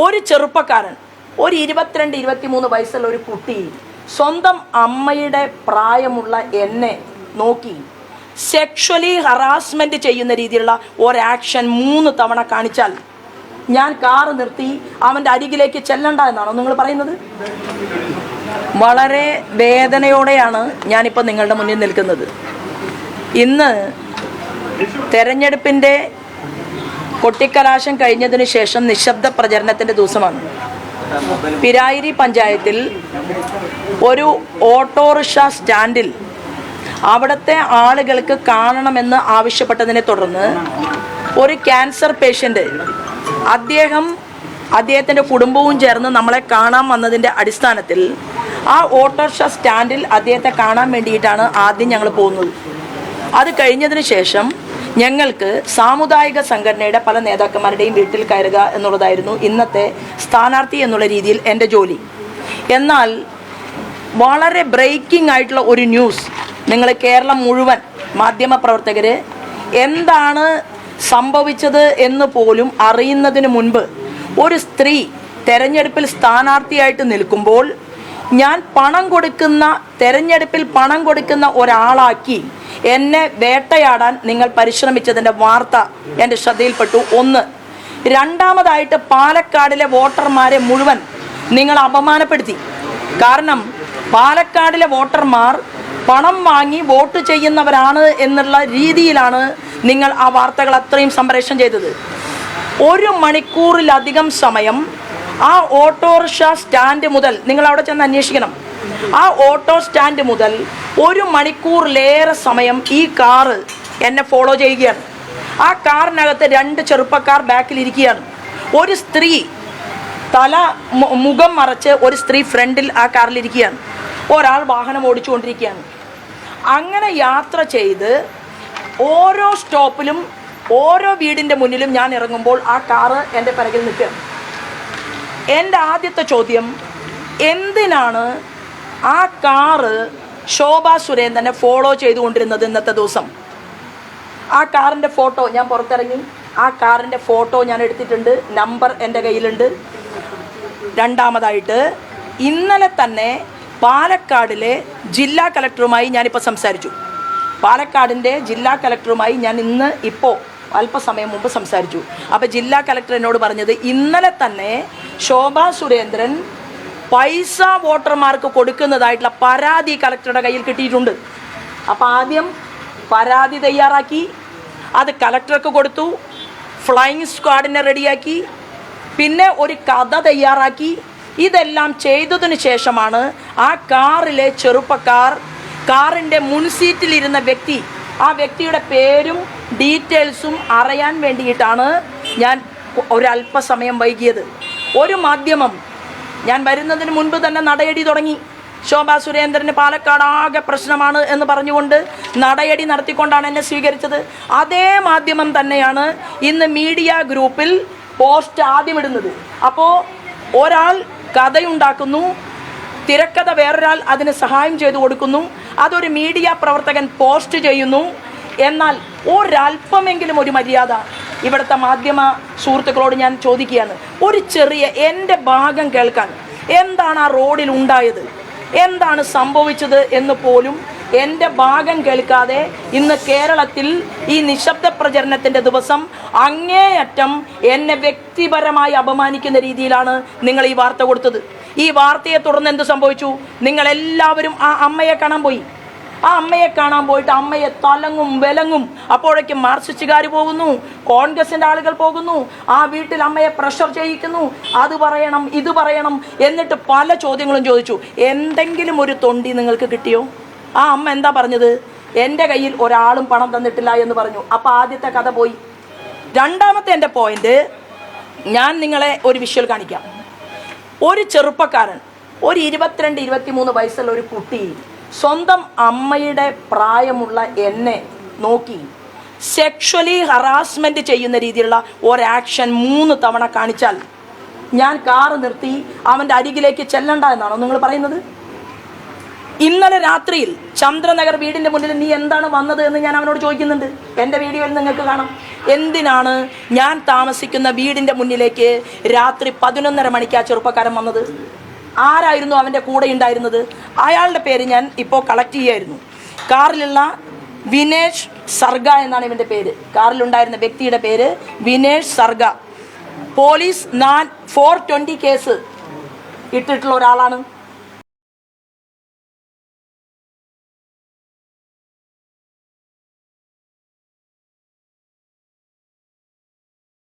ഒരു ചെറുപ്പക്കാരൻ, ഒരു 22-23 വയസ്സുള്ള ഒരു കുട്ടി സ്വന്തം അമ്മയുടെ പ്രായമുള്ള എന്നെ നോക്കി സെക്ഷലി ഹറാസ്മെൻറ്റ് ചെയ്യുന്ന രീതിയിലുള്ള ഒരാക്ഷൻ 3 തവണ കാണിച്ചാൽ ഞാൻ കാറ് നിർത്തി അവൻ്റെ അരികിലേക്ക് ചെല്ലണ്ട എന്നാണോ നിങ്ങൾ പറയുന്നത്? വളരെ വേദനയോടെയാണ് ഞാനിപ്പോൾ നിങ്ങളുടെ മുന്നിൽ നിൽക്കുന്നത്. ഇന്ന് തെരഞ്ഞെടുപ്പിൻ്റെ കൊട്ടിക്കലാശം കഴിഞ്ഞതിന് ശേഷം നിശബ്ദ പ്രചരണത്തിൻ്റെ ദിവസമാണ്. പിരായിരി പഞ്ചായത്തിൽ ഒരു ഓട്ടോറിക്ഷ സ്റ്റാൻഡിൽ അവിടുത്തെ ആളുകൾക്ക് കാണണമെന്ന് ആവശ്യപ്പെട്ടതിനെ തുടർന്ന് ഒരു ക്യാൻസർ പേഷ്യൻ്റ് അദ്ദേഹത്തിൻ്റെ കുടുംബവും ചേർന്ന് നമ്മളെ കാണാൻ വന്നതിൻ്റെ അടിസ്ഥാനത്തിൽ ആ ഓട്ടോറിക്ഷ സ്റ്റാൻഡിൽ അദ്ദേഹത്തെ കാണാൻ വേണ്ടിയിട്ടാണ് ആദ്യം ഞങ്ങൾ പോകുന്നത്. അത് കഴിഞ്ഞതിന് ശേഷം ഞങ്ങൾക്ക് സാമുദായിക സംഘടനയുടെ പല നേതാക്കന്മാരുടെയും വീട്ടിൽ കയറുക എന്നുള്ളതായിരുന്നു ഇന്നത്തെ സ്ഥാനാർത്ഥി എന്നുള്ള രീതിയിൽ എൻ്റെ ജോലി. എന്നാൽ വളരെ ബ്രേക്കിംഗ് ആയിട്ടുള്ള ഒരു ന്യൂസ് നിങ്ങൾ കേരളം മുഴുവൻ മാധ്യമപ്രവർത്തകർ എന്താണ് സംഭവിച്ചത് എന്ന് പോലും അറിയുന്നതിന് മുൻപ് ഒരു സ്ത്രീ തെരഞ്ഞെടുപ്പിൽ സ്ഥാനാർത്ഥിയായിട്ട് നിൽക്കുമ്പോൾ ഞാൻ തെരഞ്ഞെടുപ്പിൽ പണം കൊടുക്കുന്ന ഒരാളാക്കി എന്നെ വേട്ടയാടാൻ നിങ്ങൾ പരിശ്രമിച്ചതിൻ്റെ വാർത്ത എൻ്റെ ശ്രദ്ധയിൽപ്പെട്ടു. 1. രണ്ടാമതായിട്ട് പാലക്കാടിലെ വോട്ടർമാരെ മുഴുവൻ നിങ്ങൾ അപമാനപ്പെടുത്തി. കാരണം പാലക്കാടിലെ വോട്ടർമാർ പണം വാങ്ങി വോട്ട് ചെയ്യുന്നവരാണ് എന്നുള്ള രീതിയിലാണ് നിങ്ങൾ ആ വാർത്തകൾ അത്രയും സംപ്രേഷണം ചെയ്തത്. 1 മണിക്കൂറിലധികം സമയം ആ ഓട്ടോറിക്ഷ സ്റ്റാൻഡ് മുതൽ നിങ്ങൾ അവിടെ ചെന്ന് അന്വേഷിക്കണം. ആ ഓട്ടോ സ്റ്റാൻഡ് മുതൽ 1 മണിക്കൂറിലേറെ സമയം ഈ കാറ് എന്നെ ഫോളോ ചെയ്യുകയാണ്. ആ കാറിനകത്ത് 2 ചെറുപ്പക്കാർ ബാക്കിലിരിക്കുകയാണ്. ഒരു സ്ത്രീ മുഖം മറച്ച് ഒരു സ്ത്രീ ഫ്രണ്ടിൽ ആ കാറിലിരിക്കുകയാണ്. ഒരാൾ വാഹനം ഓടിച്ചുകൊണ്ടിരിക്കുകയാണ്. അങ്ങനെ യാത്ര ചെയ്ത് ഓരോ സ്റ്റോപ്പിലും ഓരോ വീടിൻ്റെ മുന്നിലും ഞാൻ ഇറങ്ങുമ്പോൾ ആ കാറ് എൻ്റെ പിറകിൽ നിൽക്കുകയാണ്. എൻ്റെ ആദ്യത്തെ ചോദ്യം, എന്തിനാണ് ആ കാറ് ശോഭാ സുരേന്ദ്രനെ ഫോളോ ചെയ്തുകൊണ്ടിരുന്നത് ഇന്നത്തെ ദിവസം? ആ കാറിൻ്റെ ഫോട്ടോ ഞാൻ പുറത്തിറങ്ങി, ആ കാറിൻ്റെ ഫോട്ടോ ഞാൻ എടുത്തിട്ടുണ്ട്, നമ്പർ എൻ്റെ കയ്യിലുണ്ട്. രണ്ടാമതായിട്ട് ഇന്നലെ തന്നെ പാലക്കാടിലെ ജില്ലാ കളക്ടറുമായി ഞാനിപ്പോൾ സംസാരിച്ചു. പാലക്കാടിൻ്റെ ജില്ലാ കളക്ടറുമായി ഞാൻ ഇപ്പോൾ അല്പസമയം മുമ്പ് സംസാരിച്ചു. അപ്പോൾ ജില്ലാ കളക്ടർ എന്നോട് പറഞ്ഞത് ഇന്നലെ തന്നെ ശോഭാ സുരേന്ദ്രൻ പൈസ വോട്ടർമാർക്ക് കൊടുക്കുന്നതായിട്ടുള്ള പരാതി കളക്ടറുടെ കയ്യിൽ കിട്ടിയിട്ടുണ്ട്. അപ്പോൾ ആദ്യം പരാതി തയ്യാറാക്കി, അത് കളക്ടർക്ക് കൊടുത്തു, ഫ്ലൈയിങ് സ്ക്വാഡിനെ റെഡിയാക്കി, പിന്നെ ഒരു കഥ തയ്യാറാക്കി. ഇതെല്ലാം ചെയ്തതിന് ശേഷമാണ് ആ കാറിലെ ചെറുപ്പക്കാർ, കാറിൻ്റെ മുൻസീറ്റിലിരുന്ന വ്യക്തി, ആ വ്യക്തിയുടെ പേരും ഡീറ്റെയിൽസും അറിയാൻ വേണ്ടിയിട്ടാണ് ഞാൻ ഒരല്പസമയം വൈകിയത്. ഒരു മാധ്യമം ഞാൻ വരുന്നതിന് മുൻപ് തന്നെ നടയടി തുടങ്ങി. ശോഭാ സുരേന്ദ്രന് പാലക്കാട് ആകെ പ്രശ്നമാണ് എന്ന് പറഞ്ഞുകൊണ്ട് നടയടി നടത്തിക്കൊണ്ടാണ് എന്നെ സ്വീകരിച്ചത്. അതേ മാധ്യമം തന്നെയാണ് ഇന്ന് മീഡിയ ഗ്രൂപ്പിൽ പോസ്റ്റ് ആദ്യം ഇടുന്നത്. അപ്പോൾ ഒരാൾ കഥയുണ്ടാക്കുന്നു, തിരക്കഥ വേറൊരാൾ അതിന് സഹായം ചെയ്തു കൊടുക്കുന്നു, അതൊരു മീഡിയ പ്രവർത്തകൻ പോസ്റ്റ് ചെയ്യുന്നു. എന്നാൽ ഒരല്പമെങ്കിലും ഒരു മര്യാദ ഇവിടുത്തെ മാധ്യമ സുഹൃത്തുക്കളോട് ഞാൻ ചോദിക്കുകയാണ്. ഒരു ചെറിയ എൻ്റെ ഭാഗം കേൾക്കാൻ, എന്താണ് ആ റോഡിൽ ഉണ്ടായത്, എന്താണ് സംഭവിച്ചത് എന്ന് പോലും എൻ്റെ ഭാഗം കേൾക്കാതെ ഇന്ന് കേരളത്തിൽ ഈ നിശബ്ദ പ്രചരണത്തിൻ്റെ ദിവസം അങ്ങേയറ്റം എന്നെ വ്യക്തിപരമായി അപമാനിക്കുന്ന രീതിയിലാണ് നിങ്ങൾ ഈ വാർത്ത കൊടുത്തത്. ഈ വാർത്തയെ തുടർന്ന് എന്ത് സംഭവിച്ചു? നിങ്ങളെല്ലാവരും ആ അമ്മയെ കാണാൻ പോയി. ആ അമ്മയെ കാണാൻ പോയിട്ട് അമ്മയെ തലങ്ങും വിലങ്ങും. അപ്പോഴേക്കും മാർക്സിസ്റ്റുകാർ പോകുന്നു, കോൺഗ്രസിൻ്റെ ആളുകൾ പോകുന്നു, ആ വീട്ടിൽ അമ്മയെ പ്രഷർ ചെയ്യിക്കുന്നു, അത് പറയണം ഇത് പറയണം, എന്നിട്ട് പല ചോദ്യങ്ങളും ചോദിച്ചു. എന്തെങ്കിലും ഒരു തൊണ്ടി നിങ്ങൾക്ക് കിട്ടിയോ? ആ അമ്മ എന്താ പറഞ്ഞത്? എൻ്റെ കയ്യിൽ ഒരാളും പണം തന്നിട്ടില്ല എന്ന് പറഞ്ഞു. അപ്പോൾ ആദ്യത്തെ കഥ പോയി. രണ്ടാമത്തെ എൻ്റെ പോയിന്റ് ഞാൻ നിങ്ങളെ ഒരു വിഷ്വൽ കാണിക്കാം. ഒരു ചെറുപ്പക്കാരൻ, ഒരു 22-23 വയസ്സുള്ള ഒരു കുട്ടി സ്വന്തം അമ്മയുടെ പ്രായമുള്ള എന്നെ നോക്കി സെക്ഷലി ഹറാസ്മെൻറ്റ് ചെയ്യുന്ന രീതിയിലുള്ള ഒരാക്ഷൻ 3 തവണ കാണിച്ചാൽ ഞാൻ കാറ് നിർത്തി അവൻ്റെ അരികിലേക്ക് ചെല്ലണ്ട എന്നാണോ നിങ്ങൾ പറയുന്നത്? ഇന്നലെ രാത്രിയിൽ ചന്ദ്രനഗർ വീടിൻ്റെ മുന്നിൽ നീ എന്താണ് വന്നത് എന്ന് ഞാൻ അവനോട് ചോദിക്കുന്നുണ്ട്. എൻ്റെ വീഡിയോയിൽ നിങ്ങൾക്ക് കാണാം. എന്തിനാണ് ഞാൻ താമസിക്കുന്ന വീടിൻ്റെ മുന്നിലേക്ക് രാത്രി 11:30 മണിക്ക് ആ ചെറുപ്പക്കാരൻ വന്നത്? ആരായിരുന്നു അവൻ്റെ കൂടെ ഉണ്ടായിരുന്നത്? അയാളുടെ പേര് ഞാൻ ഇപ്പോൾ കളക്ട് ചെയ്യായിരുന്നു. കാറിലുള്ള വിനേഷ് സർഗ എന്നാണ് ഇവൻ്റെ പേര്. കാറിലുണ്ടായിരുന്ന വ്യക്തിയുടെ പേര് വിനേഷ് സർഗ. പോലീസ് 420 കേസ് ഇട്ടിട്ടുള്ള ഒരാളാണ്.